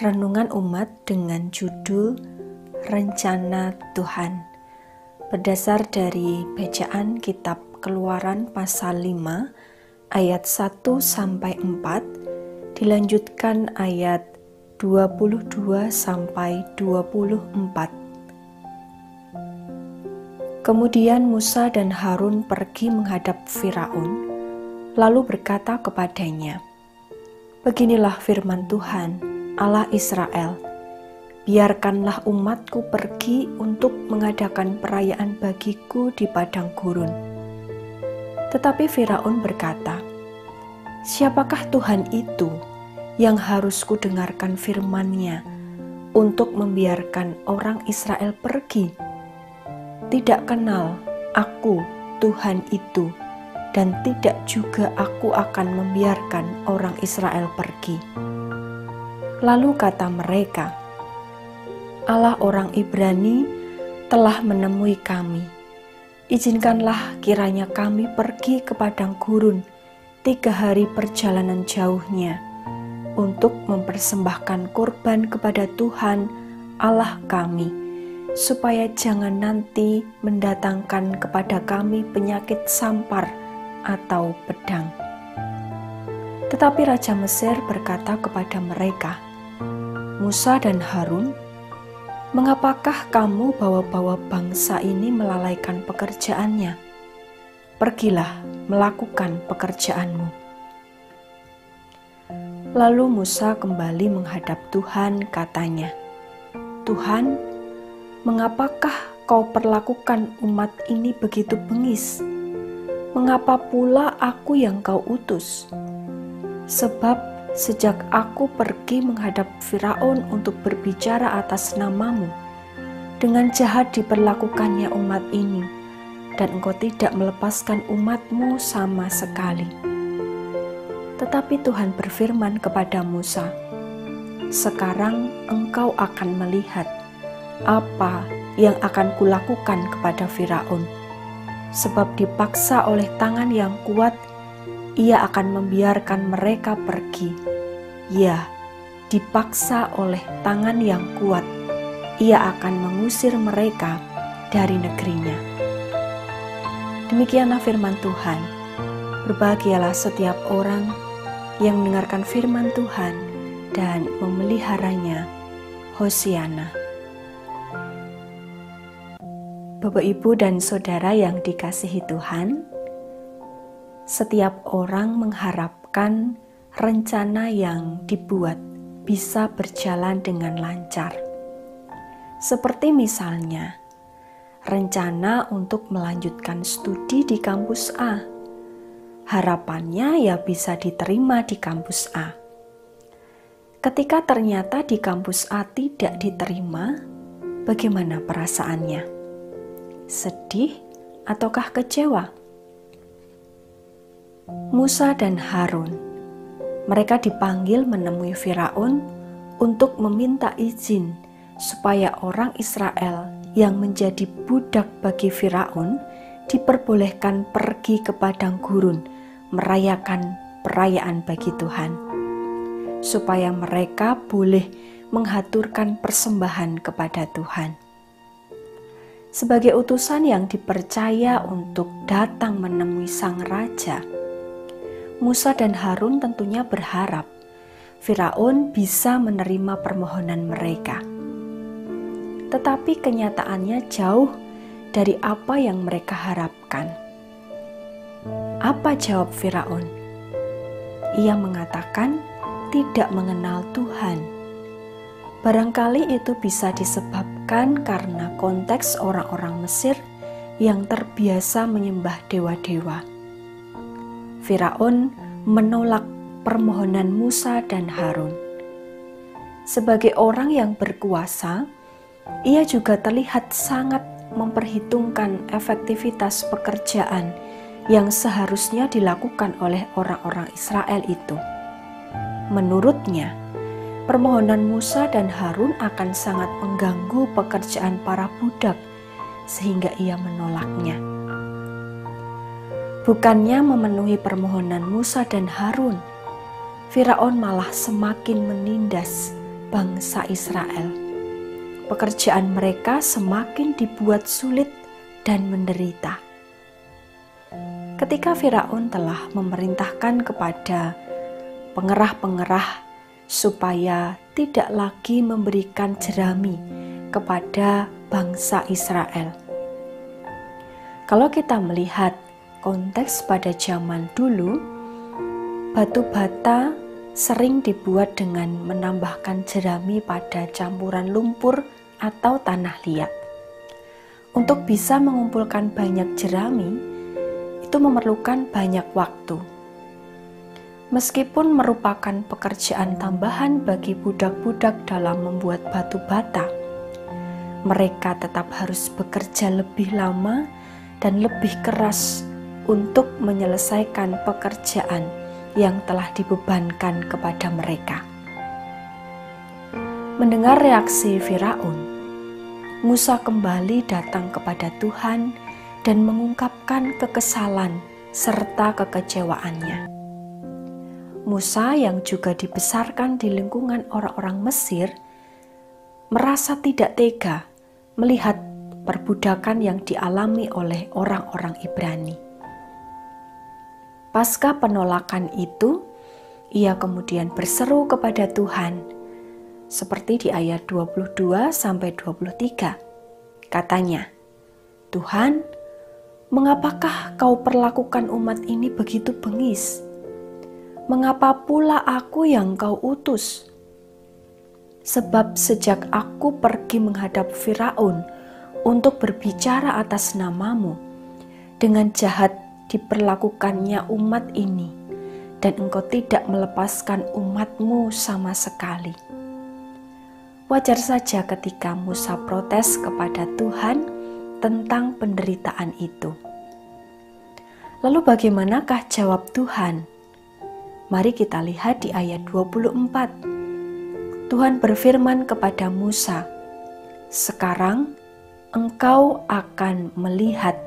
Renungan umat dengan judul Rencana Tuhan, berdasar dari bacaan kitab Keluaran pasal 5 ayat 1-4, dilanjutkan ayat 22-24. Kemudian Musa dan Harun pergi menghadap Firaun, lalu berkata kepadanya, "Beginilah firman Tuhan, Allah Israel, biarkanlah umatku pergi untuk mengadakan perayaan bagiku di padang gurun." Tetapi Firaun berkata, "Siapakah Tuhan itu yang harus kudengarkan firman-Nya untuk membiarkan orang Israel pergi? Tidak kenal aku Tuhan itu, dan tidak juga aku akan membiarkan orang Israel pergi." Lalu kata mereka, "Allah orang Ibrani telah menemui kami. Izinkanlah kiranya kami pergi ke padang gurun 3 hari perjalanan jauhnya untuk mempersembahkan korban kepada Tuhan Allah kami, supaya jangan nanti mendatangkan kepada kami penyakit sampar atau pedang." Tetapi Raja Mesir berkata kepada mereka, "Musa dan Harun, mengapakah kamu bawa-bawa bangsa ini melalaikan pekerjaannya? Pergilah melakukan pekerjaanmu." Lalu Musa kembali menghadap Tuhan, katanya, "Tuhan, mengapakah kau perlakukan umat ini begitu bengis? Mengapa pula aku yang kau utus? Sebab sejak aku pergi menghadap Firaun untuk berbicara atas namamu, dengan jahat diperlakukannya umat ini, dan engkau tidak melepaskan umatmu sama sekali." Tetapi Tuhan berfirman kepada Musa, "Sekarang engkau akan melihat apa yang akan kulakukan kepada Firaun, sebab dipaksa oleh tangan yang kuat ia akan membiarkan mereka pergi. Ya, dipaksa oleh tangan yang kuat, ia akan mengusir mereka dari negerinya." Demikianlah firman Tuhan. Berbahagialah setiap orang yang mendengarkan firman Tuhan dan memeliharanya. Hosiana. Bapak, Ibu, dan Saudara yang dikasihi Tuhan, setiap orang mengharapkan rencana yang dibuat bisa berjalan dengan lancar. Seperti misalnya, rencana untuk melanjutkan studi di kampus A. Harapannya ya bisa diterima di kampus A. Ketika ternyata di kampus A tidak diterima, bagaimana perasaannya? Sedih ataukah kecewa? Musa dan Harun, mereka dipanggil menemui Firaun untuk meminta izin supaya orang Israel yang menjadi budak bagi Firaun diperbolehkan pergi ke padang gurun merayakan perayaan bagi Tuhan, supaya mereka boleh menghaturkan persembahan kepada Tuhan. Sebagai utusan yang dipercaya untuk datang menemui sang raja, Musa dan Harun tentunya berharap Firaun bisa menerima permohonan mereka. Tetapi kenyataannya jauh dari apa yang mereka harapkan. Apa jawab Firaun? Ia mengatakan tidak mengenal Tuhan. Barangkali itu bisa disebabkan karena konteks orang-orang Mesir yang terbiasa menyembah dewa-dewa. Firaun menolak permohonan Musa dan Harun. Sebagai orang yang berkuasa, ia juga terlihat sangat memperhitungkan efektivitas pekerjaan yang seharusnya dilakukan oleh orang-orang Israel itu. Menurutnya, permohonan Musa dan Harun akan sangat mengganggu pekerjaan para budak, sehingga ia menolaknya. Bukannya memenuhi permohonan Musa dan Harun, Firaun malah semakin menindas bangsa Israel. Pekerjaan mereka semakin dibuat sulit dan menderita. Ketika Firaun telah memerintahkan kepada pengerah-pengerah supaya tidak lagi memberikan jerami kepada bangsa Israel. Kalau kita melihat konteks pada zaman dulu, batu bata sering dibuat dengan menambahkan jerami pada campuran lumpur atau tanah liat. Untuk bisa mengumpulkan banyak jerami, itu memerlukan banyak waktu. Meskipun merupakan pekerjaan tambahan bagi budak-budak dalam membuat batu bata, mereka tetap harus bekerja lebih lama dan lebih keras untuk menyelesaikan pekerjaan yang telah dibebankan kepada mereka. Mendengar reaksi Firaun, Musa kembali datang kepada Tuhan dan mengungkapkan kekesalan serta kekecewaannya. Musa yang juga dibesarkan di lingkungan orang-orang Mesir merasa tidak tega melihat perbudakan yang dialami oleh orang-orang Ibrani. Pasca penolakan itu, ia kemudian berseru kepada Tuhan, seperti di ayat 22-23. Katanya, "Tuhan, mengapakah kau perlakukan umat ini begitu bengis? Mengapa pula aku yang kau utus? Sebab sejak aku pergi menghadap Firaun untuk berbicara atas namamu, dengan jahat diperlakukannya umat ini, dan engkau tidak melepaskan umatmu sama sekali." Wajar saja ketika Musa protes kepada Tuhan tentang penderitaan itu. Lalu bagaimanakah jawab Tuhan? Mari kita lihat di ayat 24. Tuhan berfirman kepada Musa, "Sekarang engkau akan melihat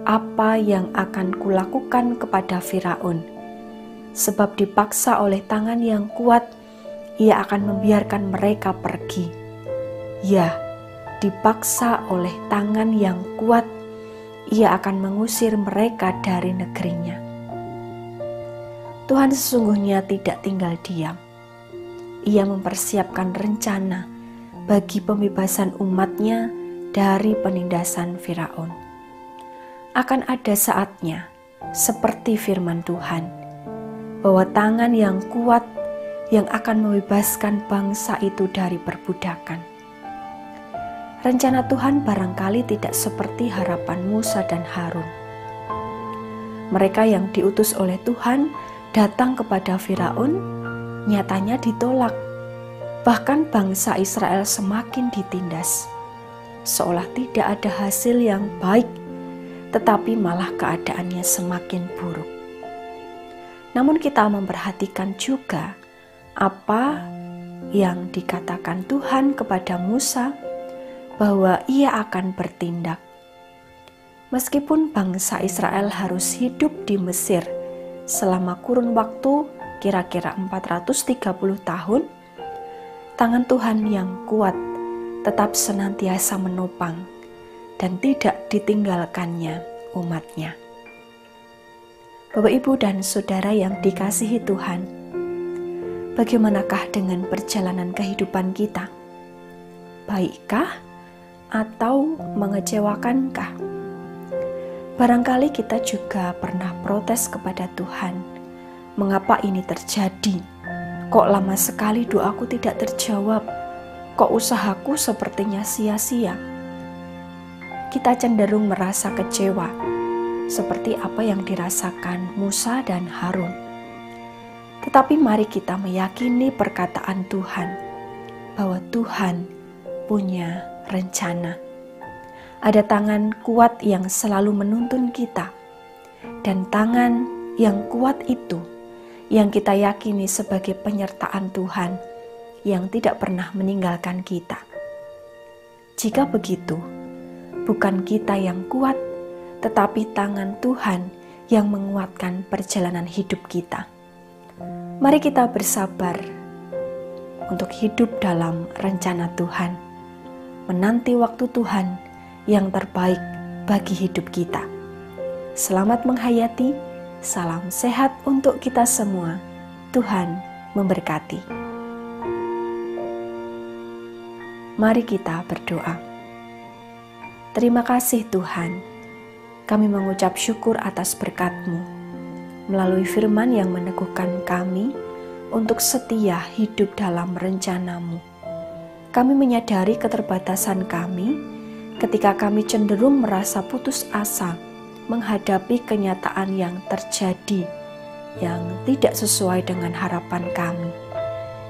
apa yang akan kulakukan kepada Firaun, sebab dipaksa oleh tangan yang kuat, ia akan membiarkan mereka pergi. Ya, dipaksa oleh tangan yang kuat, ia akan mengusir mereka dari negerinya." Tuhan sesungguhnya tidak tinggal diam. Ia mempersiapkan rencana bagi pembebasan umatnya dari penindasan Firaun. Akan ada saatnya, seperti firman Tuhan, bahwa tangan yang kuat yang akan membebaskan bangsa itu dari perbudakan. Rencana Tuhan barangkali tidak seperti harapan Musa dan Harun. Mereka yang diutus oleh Tuhan datang kepada Firaun, nyatanya ditolak. Bahkan bangsa Israel semakin ditindas, seolah tidak ada hasil yang baik, tetapi malah keadaannya semakin buruk. Namun kita memperhatikan juga apa yang dikatakan Tuhan kepada Musa, bahwa ia akan bertindak. Meskipun bangsa Israel harus hidup di Mesir selama kurun waktu kira-kira 430 tahun, tangan Tuhan yang kuat tetap senantiasa menopang dan tidak ditinggalkannya umatnya. Bapak, Ibu, dan Saudara yang dikasihi Tuhan, bagaimanakah dengan perjalanan kehidupan kita? Baikkah atau mengecewakankah? Barangkali kita juga pernah protes kepada Tuhan, "Mengapa ini terjadi? Kok lama sekali doaku tidak terjawab? Kok usahaku sepertinya sia-sia?" Kita cenderung merasa kecewa, seperti apa yang dirasakan Musa dan Harun. Tetapi mari kita meyakini perkataan Tuhan, bahwa Tuhan punya rencana. Ada tangan kuat yang selalu menuntun kita, dan tangan yang kuat itu yang kita yakini sebagai penyertaan Tuhan yang tidak pernah meninggalkan kita. Jika begitu, bukan kita yang kuat, tetapi tangan Tuhan yang menguatkan perjalanan hidup kita. Mari kita bersabar untuk hidup dalam rencana Tuhan, menanti waktu Tuhan yang terbaik bagi hidup kita. Selamat menghayati, salam sehat untuk kita semua. Tuhan memberkati. Mari kita berdoa. Terima kasih Tuhan, kami mengucap syukur atas berkat-Mu, melalui firman yang meneguhkan kami untuk setia hidup dalam rencana-Mu. Kami menyadari keterbatasan kami ketika kami cenderung merasa putus asa menghadapi kenyataan yang terjadi yang tidak sesuai dengan harapan kami.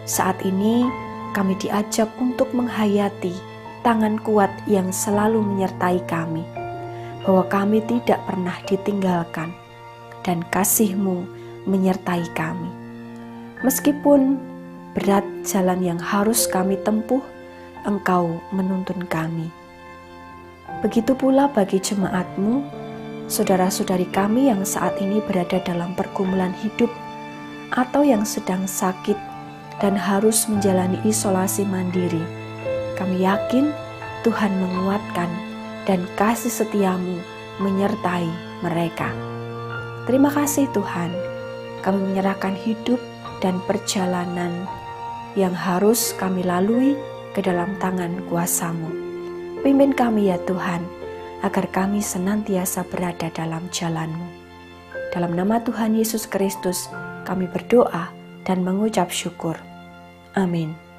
Saat ini kami diajak untuk menghayati tangan kuat yang selalu menyertai kami, bahwa kami tidak pernah ditinggalkan dan kasih-Mu menyertai kami. Meskipun berat jalan yang harus kami tempuh, Engkau menuntun kami. Begitu pula bagi jemaat-Mu, saudara-saudari kami yang saat ini berada dalam pergumulan hidup atau yang sedang sakit dan harus menjalani isolasi mandiri. Kami yakin Tuhan menguatkan dan kasih setia-Mu menyertai mereka. Terima kasih Tuhan, kami menyerahkan hidup dan perjalanan yang harus kami lalui ke dalam tangan kuasa-Mu. Pimpin kami ya Tuhan, agar kami senantiasa berada dalam jalan-Mu. Dalam nama Tuhan Yesus Kristus, kami berdoa dan mengucap syukur. Amin.